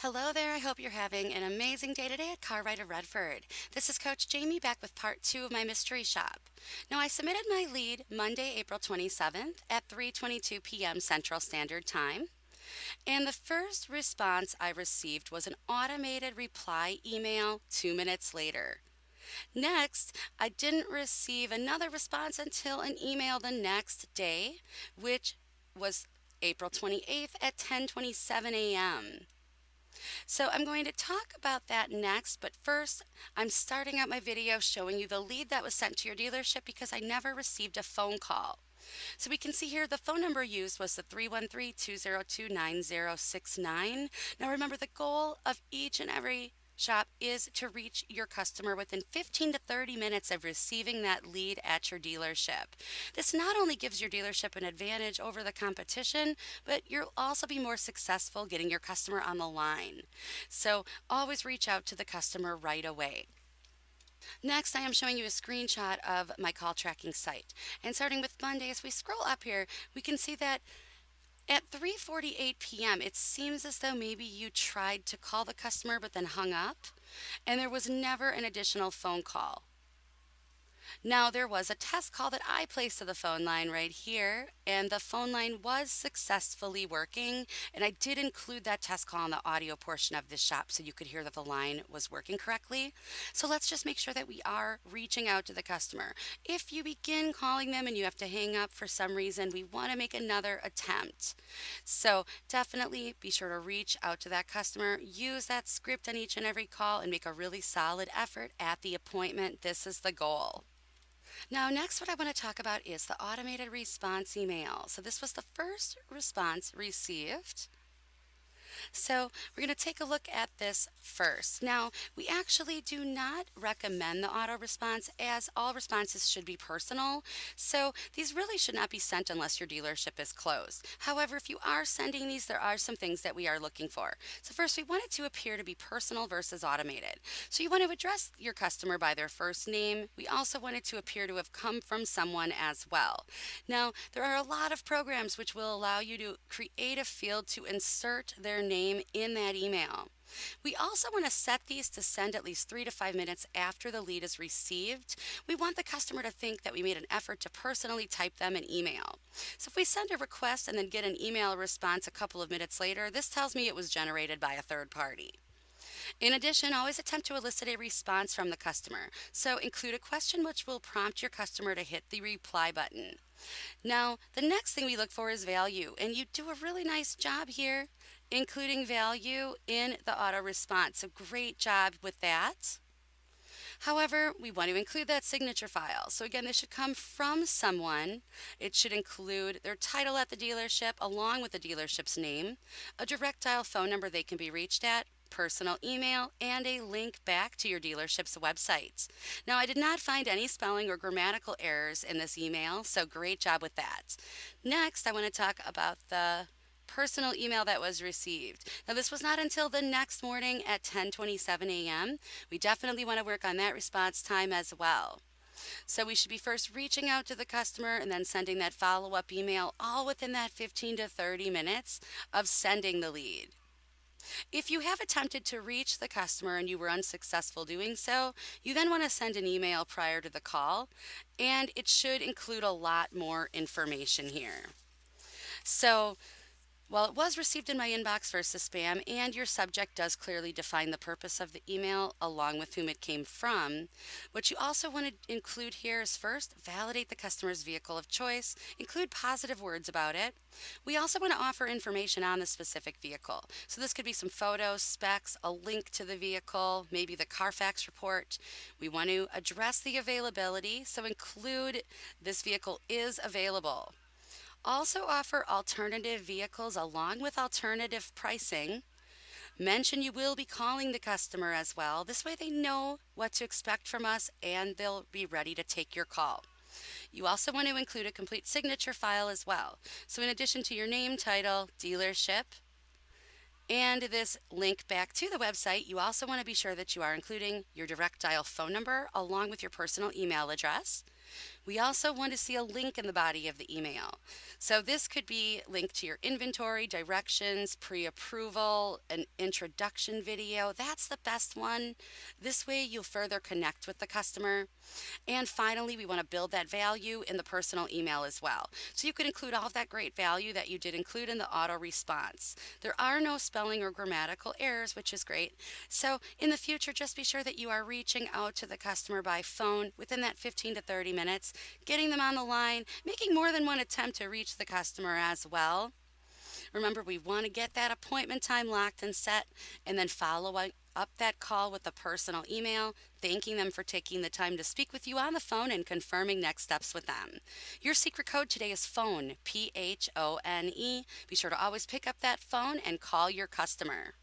Hello there, I hope you're having an amazing day today at Cartwright of Redford. This is Coach Jamie back with part 2 of my mystery shop. Now I submitted my lead Monday, April 27th at 3:22 p.m. Central Standard Time, and the first response I received was an automated reply email 2 minutes later. Next, I didn't receive another response until an email the next day, which was April 28th at 10:27 a.m. So I'm going to talk about that next, but first I'm starting out my video showing you the lead that was sent to your dealership because I never received a phone call. So we can see here the phone number used was the 313-202-9069. Now remember, the goal of each and every shop is to reach your customer within 15 to 30 minutes of receiving that lead at your dealership. This not only gives your dealership an advantage over the competition, but you'll also be more successful getting your customer on the line. So always reach out to the customer right away. Next, I am showing you a screenshot of my call tracking site. And starting with Monday, as we scroll up here, we can see that at 3:48 p.m., it seems as though maybe you tried to call the customer but then hung up, and there was never an additional phone call. Now, there was a test call that I placed to the phone line right here, and the phone line was successfully working. And I did include that test call in the audio portion of this shop so you could hear that the line was working correctly. So let's just make sure that we are reaching out to the customer. If you begin calling them and you have to hang up for some reason, we want to make another attempt. So definitely be sure to reach out to that customer, use that script on each and every call, and make a really solid effort at the appointment. This is the goal. Now, next, what I want to talk about is the automated response email. So, this was the first response received. So we're going to take a look at this first. Now, we actually do not recommend the auto response as all responses should be personal. So these really should not be sent unless your dealership is closed. However, if you are sending these, there are some things that we are looking for. So first, we want it to appear to be personal versus automated. So you want to address your customer by their first name. We also want it to appear to have come from someone as well. Now, there are a lot of programs which will allow you to create a field to insert their name in that email. We also want to set these to send at least 3 to 5 minutes after the lead is received. We want the customer to think that we made an effort to personally type them an email. So if we send a request and then get an email response a couple of minutes later, this tells me it was generated by a third party. In addition, always attempt to elicit a response from the customer. So include a question which will prompt your customer to hit the reply button. Now, the next thing we look for is value, and you do a really nice job here including value in the auto response. So great job with that. However, we want to include that signature file. So again, this should come from someone. It should include their title at the dealership along with the dealership's name, a direct dial phone number they can be reached at, personal email, and a link back to your dealership's website. Now, I did not find any spelling or grammatical errors in this email, so great job with that. Next, I want to talk about the personal email that was received. Now, this was not until the next morning at 10:27 a.m. We definitely want to work on that response time as well. So we should be first reaching out to the customer and then sending that follow-up email all within that 15 to 30 minutes of sending the lead. If you have attempted to reach the customer and you were unsuccessful doing so, you then want to send an email prior to the call, and it should include a lot more information here. So while it was received in my inbox versus spam, and your subject does clearly define the purpose of the email along with whom it came from, what you also want to include here is first, validate the customer's vehicle of choice, include positive words about it. We also want to offer information on the specific vehicle. So this could be some photos, specs, a link to the vehicle, maybe the Carfax report. We want to address the availability, so include this vehicle is available. Also offer alternative vehicles along with alternative pricing. Mention you will be calling the customer as well. This way they know what to expect from us and they'll be ready to take your call. You also want to include a complete signature file as well. So in addition to your name, title, dealership, and this link back to the website, you also want to be sure that you are including your direct dial phone number along with your personal email address. We also want to see a link in the body of the email. So this could be linked to your inventory, directions, pre-approval, an introduction video. That's the best one. This way you'll further connect with the customer. And finally, we want to build that value in the personal email as well. So you could include all of that great value that you did include in the auto response. There are no spelling or grammatical errors, which is great. So in the future, just be sure that you are reaching out to the customer by phone within that 15 to 30 minutes, getting them on the line, making more than one attempt to reach the customer as well. Remember, we want to get that appointment time locked and set, and then follow up that call with a personal email, thanking them for taking the time to speak with you on the phone and confirming next steps with them. Your secret code today is phone, PHONE. Be sure to always pick up that phone and call your customer.